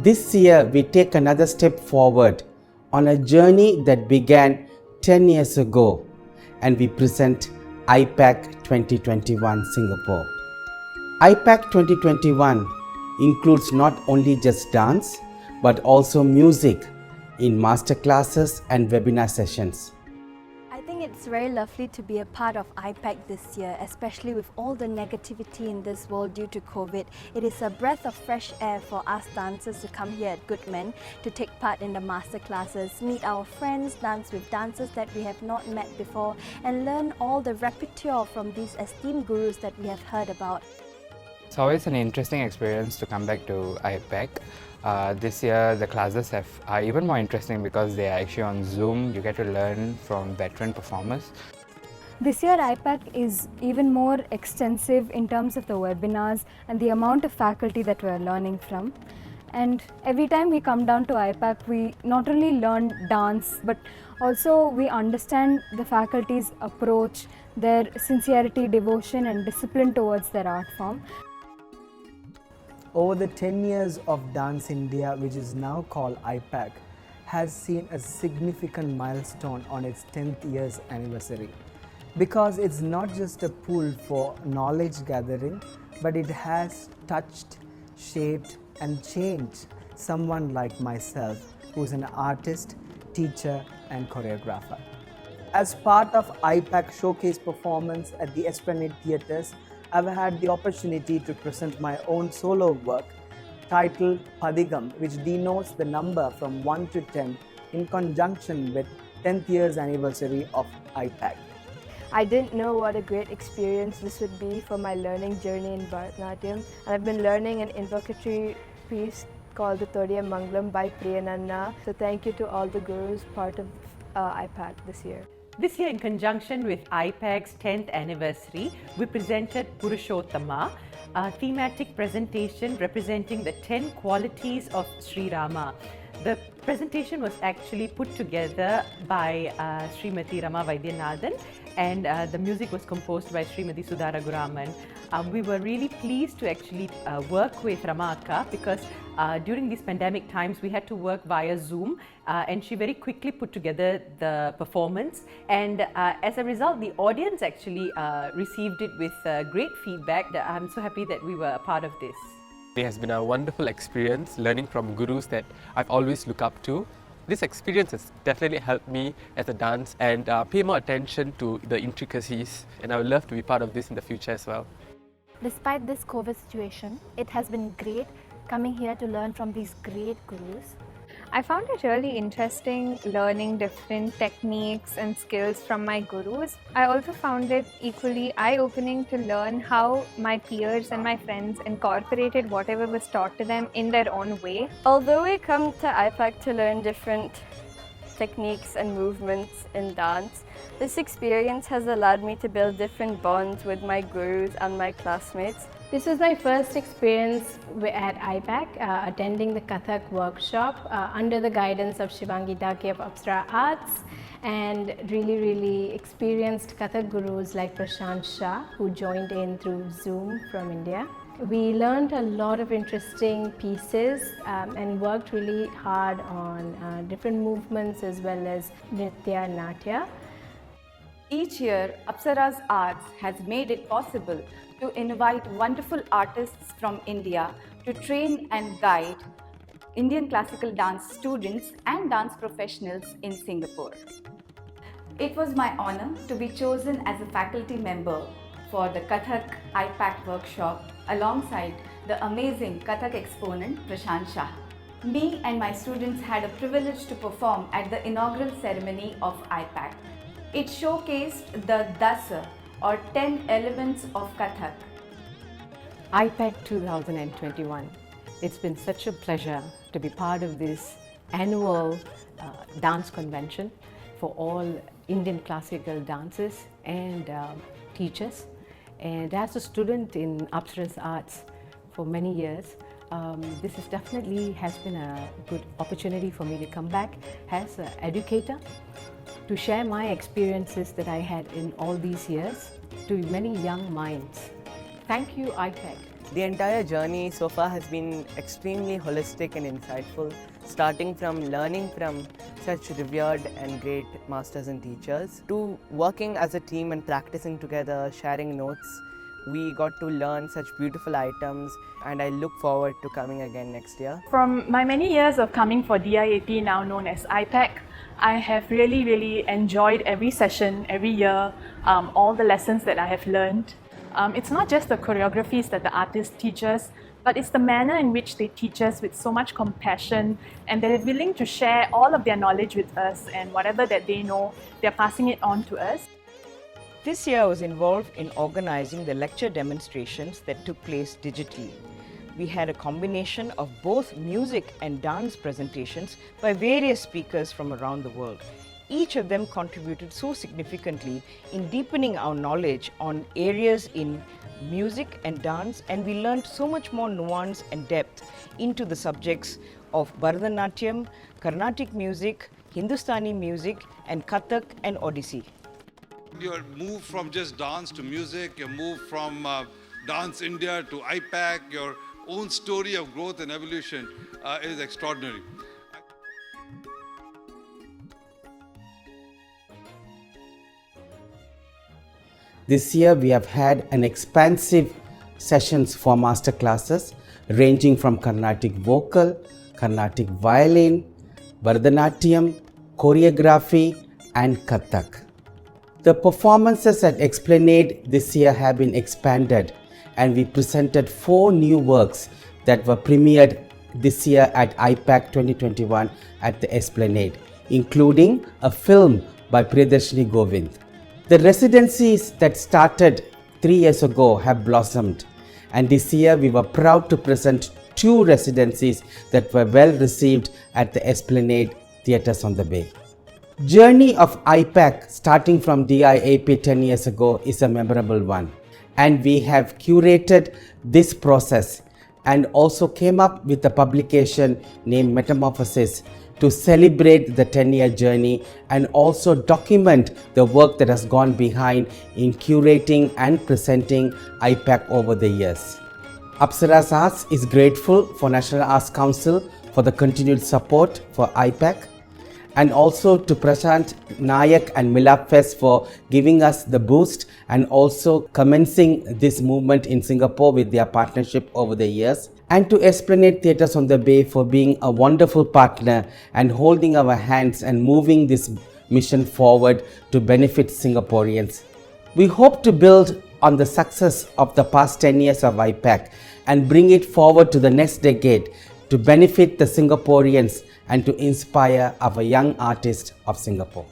This year, we take another step forward on a journey that began 10 years ago, and we present IPAC 2021 Singapore. IPAC 2021 includes not only just dance, but also music in masterclasses and webinar sessions. I think it's very lovely to be a part of IPAC this year, especially with all the negativity in this world due to COVID. It is a breath of fresh air for us dancers to come here at Goodman to take part in the masterclasses, meet our friends, dance with dancers that we have not met before, and learn all the repertoire from these esteemed gurus that we have heard about. It's always an interesting experience to come back to IPAC. This year the classes are even more interesting because they are actually on Zoom. You get to learn from veteran performers. This year IPAC is even more extensive in terms of the webinars and the amount of faculty that we are learning from. And every time we come down to IPAC, we not only learn dance, but also we understand the faculty's approach, their sincerity, devotion and discipline towards their art form. Over the 10 years of Dance India, which is now called IPAC, has seen a significant milestone on its 10th year's anniversary. Because it's not just a pool for knowledge gathering, but it has touched, shaped and changed someone like myself, who's an artist, teacher and choreographer. As part of IPAC showcase performance at the Esplanade Theatres, I've had the opportunity to present my own solo work titled Padigam, which denotes the number from 1 to 10 in conjunction with 10th year's anniversary of IPAC. I didn't know what a great experience this would be for my learning journey in Bharatanatyam, and I've been learning an invocatory piece called the Todiya Mangalam by Priyananna. So thank you to all the gurus part of IPAC this year. This year, in conjunction with IPAC's 10th anniversary, we presented Purushottama, a thematic presentation representing the 10 qualities of Sri Rama. The presentation was actually put together by Srimati Rama Vaidyanathan, and the music was composed by Srimati Sudha Raghuraman. We were really pleased to actually work with Rama Akka because during these pandemic times we had to work via Zoom, and she very quickly put together the performance, and as a result the audience actually received it with great feedback. I'm so happy that we were a part of this. It has been a wonderful experience learning from gurus that I've always looked up to. This experience has definitely helped me as a dance and pay more attention to the intricacies, and I would love to be part of this in the future as well. Despite this COVID situation, it has been great coming here to learn from these great gurus. I found it really interesting learning different techniques and skills from my gurus. I also found it equally eye-opening to learn how my peers and my friends incorporated whatever was taught to them in their own way. Although we come to IPAC to learn different techniques and movements in dance, this experience has allowed me to build different bonds with my gurus and my classmates. This was my first experience at IPAC, attending the Kathak workshop under the guidance of Shivangi Dake of Apsara Arts, and really experienced Kathak gurus like Prashant Shah, who joined in through Zoom from India. We learned a lot of interesting pieces and worked really hard on different movements as well as Nritya and Natya. Each year, Apsara's Arts has made it possible to invite wonderful artists from India to train and guide Indian classical dance students and dance professionals in Singapore. It was my honor to be chosen as a faculty member for the Kathak IPAC workshop alongside the amazing Kathak exponent Prashant Shah. Me and my students had a privilege to perform at the inaugural ceremony of IPAC. It showcased the Dasa or 10 elements of Kathak. IPAC 2021. It's been such a pleasure to be part of this annual dance convention for all Indian classical dancers and teachers. And as a student in Apsara's Arts for many years, this is definitely has been a good opportunity for me to come back as an educator, to share my experiences that I had in all these years to many young minds. Thank you, IPAC. The entire journey so far has been extremely holistic and insightful, starting from learning from such revered and great masters and teachers to working as a team and practicing together, sharing notes. We got to learn such beautiful items, and I look forward to coming again next year. From my many years of coming for DIAP, now known as IPAC, I have really enjoyed every session, every year, all the lessons that I have learned. It's not just the choreographies that the artist teaches, but it's the manner in which they teach us with so much compassion, and they're willing to share all of their knowledge with us, and whatever that they know, they're passing it on to us. This year I was involved in organizing the lecture demonstrations that took place digitally. We had a combination of both music and dance presentations by various speakers from around the world. Each of them contributed so significantly in deepening our knowledge on areas in music and dance, and we learned so much more nuance and depth into the subjects of Bharatanatyam, Carnatic music, Hindustani music, and Kathak and Odissi. You move from just dance to music, you move from Dance India to IPAC, your own story of growth and evolution is extraordinary. This year we have had an expansive sessions for master classes ranging from Carnatic vocal, Carnatic violin, Bharatanatyam, choreography and Kathak. The performances at Esplanade this year have been expanded, and we presented 4 new works that were premiered this year at IPAC 2021 at the Esplanade, including a film by Priyadarshini Govind. The residencies that started 3 years ago have blossomed, and this year we were proud to present 2 residencies that were well received at the Esplanade Theatres on the Bay. Journey of IPAC starting from DIAP 10 years ago is a memorable one, and we have curated this process and also came up with a publication named Metamorphosis to celebrate the 10-year journey and also document the work that has gone behind in curating and presenting IPAC over the years. Apsara's Arts is grateful for National Arts Council for the continued support for IPAC, and also to Prashant Nayak and Milap Fest for giving us the boost and also commencing this movement in Singapore with their partnership over the years, and to Esplanade Theatres on the Bay for being a wonderful partner and holding our hands and moving this mission forward to benefit Singaporeans. We hope to build on the success of the past 10 years of IPAC and bring it forward to the next decade to benefit the Singaporeans and to inspire our young artists of Singapore.